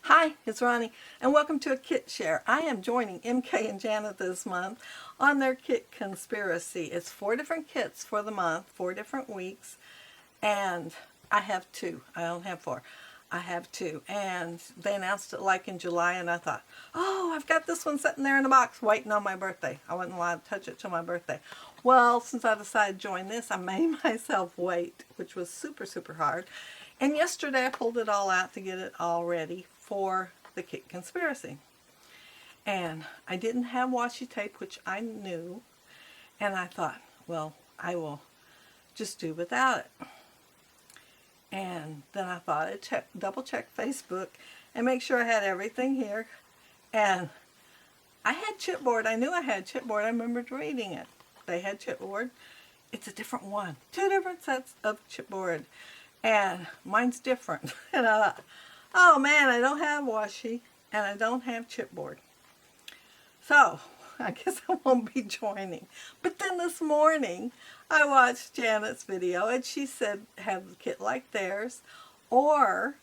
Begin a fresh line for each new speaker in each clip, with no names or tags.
Hi, it's Ronnie, and welcome to a kit share. I am joining MK and Janet this month on their kit conspiracy. It's 4 different kits for the month, 4 different weeks, and I have 2. I don't have 4. I have 2, and they announced it like in July, and I thought, oh, I've got this one sitting there in a box waiting on my birthday. I wasn't allowed to touch it till my birthday. Well, since I decided to join this, I made myself wait, which was super, super hard. And yesterday I pulled it all out to get it all ready for the kit conspiracy. And I didn't have washi tape, which I knew, and I thought, well, I will just do without it. And then I thought I'd double check Facebook and make sure I had everything here. And I had chipboard. I knew I had chipboard. I remembered reading it. They had chipboard. It's a different one. 2 different sets of chipboard. And mine's different. And I thought, oh man, I don't have washi and I don't have chipboard. So I guess I won't be joining. But then this morning I watched Janet's video and she said have the kit like theirs or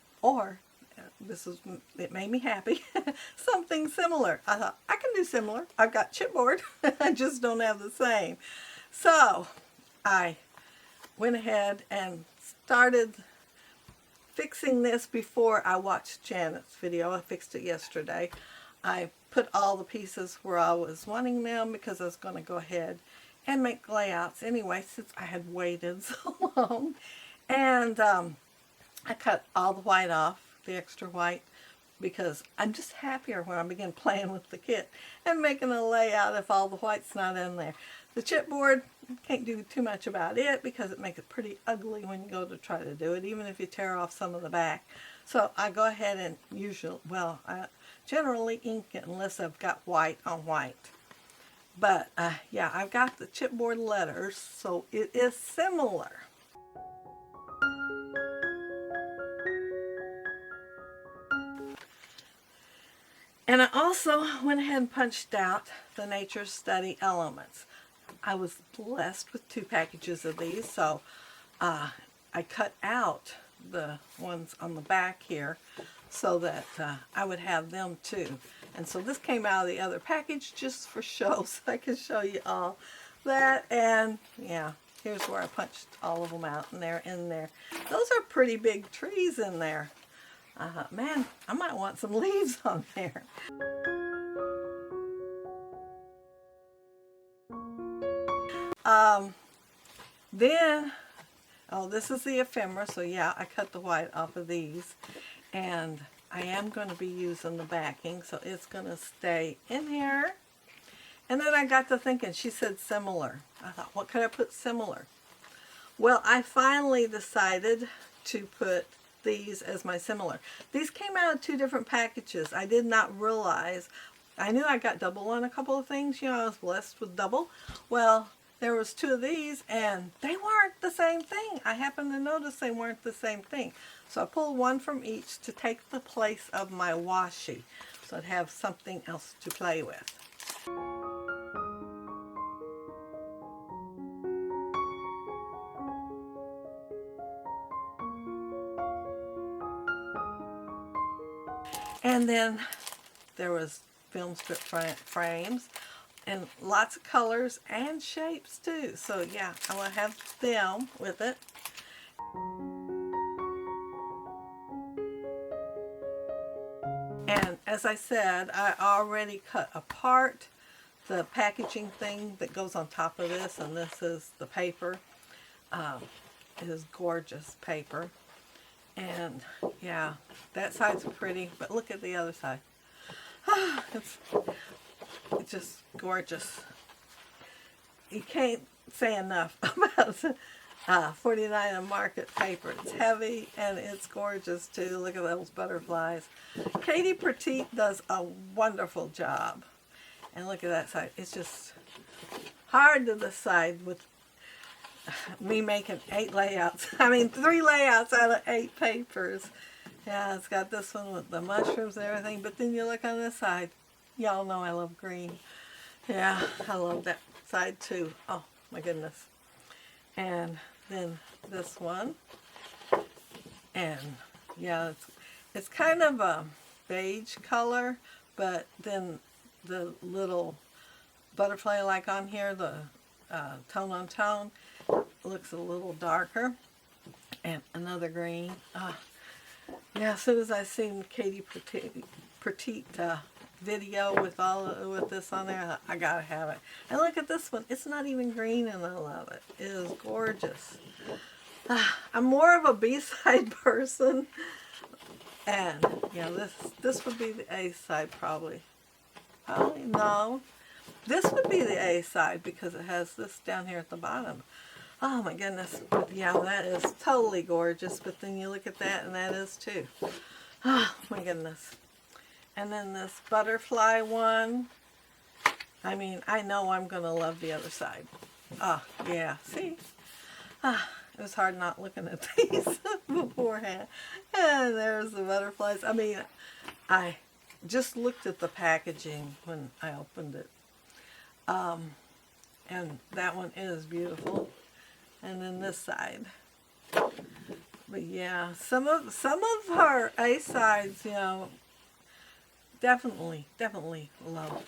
it made me happy, something similar. I thought I can do similar. I've got chipboard. I just don't have the same. So I went ahead and started fixing this before I watched Janet's video. I fixed it yesterday. I put all the pieces where I was wanting them because I was going to go ahead and make layouts anyway since I had waited so long. And I cut all the white off, the extra white, because I'm just happier when I begin playing with the kit and making a layout if all the white's not in there. The chipboard, can't do too much about it because it makes it pretty ugly when you go to try to do it, even if you tear off some of the back. So I go ahead and I generally ink it unless I've got white on white. But yeah, I've got the chipboard letters, so it is similar. And I also went ahead and punched out the Nature Study Elements. I was blessed with 2 packages of these, so I cut out the ones on the back here so that I would have them too. And so this came out of the other package just for show, so I can show you all that. And yeah, here's where I punched all of them out, and they're in there. Those are pretty big trees in there. Man, I might want some leaves on there. This is the ephemera, so yeah, I cut the white off of these, and I am going to be using the backing, so it's going to stay in here. And then I got to thinking, she said similar. I thought, what could I put similar? Well, I finally decided to put these as my similar. These came out of 2 different packages. I did not realize. I knew I got double on a couple of things. You know, I was blessed with double. Well, there was 2 of these and they weren't the same thing. I happened to notice they weren't the same thing. So I pulled one from each to take the place of my washi, so I'd have something else to play with. And then there was film strip frames and lots of colors and shapes too. So yeah, I will have them with it. And as I said, I already cut apart the packaging thing that goes on top of this, and this is the paper. It is gorgeous paper. And yeah, that side's pretty, but look at the other side. It's just gorgeous. You can't say enough about 49 and Market paper. It's heavy and it's gorgeous too. Look at those butterflies. Katie Petite does a wonderful job. And look at that side. It's just hard to decide with me making 8 layouts. I mean 3 layouts out of 8 papers. Yeah, it's got this one with the mushrooms and everything, but then you look on this side. Y'all know I love green. Yeah, I love that side too. Oh my goodness. And then this one. And yeah, it's kind of a beige color, but then the little butterfly like on here, the tone on tone, looks a little darker. And another green. Yeah, as soon as I seen Katie Petite video with with this on there, I gotta have it. And look at this one. It's not even green, and I love it. It is gorgeous. I'm more of a B-side person, and yeah, this would be the A side probably. Probably no. This would be the A side because it has this down here at the bottom. Oh my goodness. Yeah, that is totally gorgeous. But then you look at that and that is too. Oh my goodness. And then this butterfly one. I mean, I know I'm going to love the other side. Oh, yeah. See? It was hard not looking at these beforehand. And there's the butterflies. I mean, I just looked at the packaging when I opened it. And that one is beautiful. And then this side. But yeah, some of her A sides, you know, definitely love.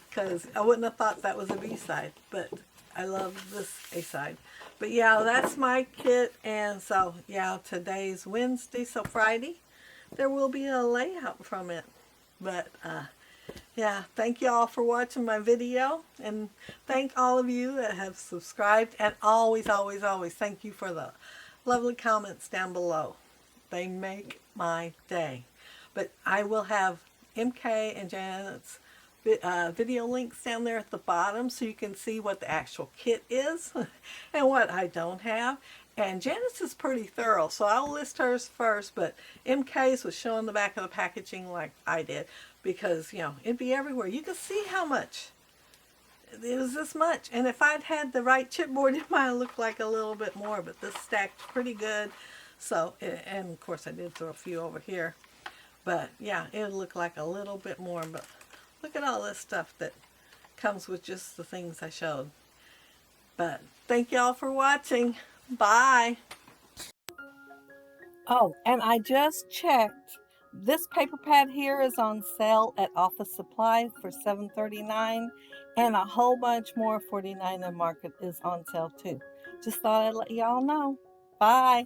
Because I wouldn't have thought that was a B side, but I love this A side. But yeah, that's my kit. And so yeah, today's Wednesday, so Friday there will be a layout from it. But yeah, thank you all for watching my video, and thank all of you that have subscribed, and always thank you for the lovely comments down below. They make my day. But I will have MK and Janet's video links down there at the bottom so you can see what the actual kit is and what I don't have. And Janice is pretty thorough, so I'll list hers first, but MK's was showing the back of the packaging like I did because, you know, it'd be everywhere. You could see how much. It was this much. And if I'd had the right chipboard, it might have looked like a little bit more, but this stacked pretty good. So, and of course I did throw a few over here. But yeah, it would look like a little bit more, but look at all this stuff that comes with just the things I showed. But thank y'all for watching. Bye. Oh, and I just checked. This paper pad here is on sale at Office Supply for $7.39, and a whole bunch more 49 and Market is on sale too. Just thought I'd let y'all know. Bye.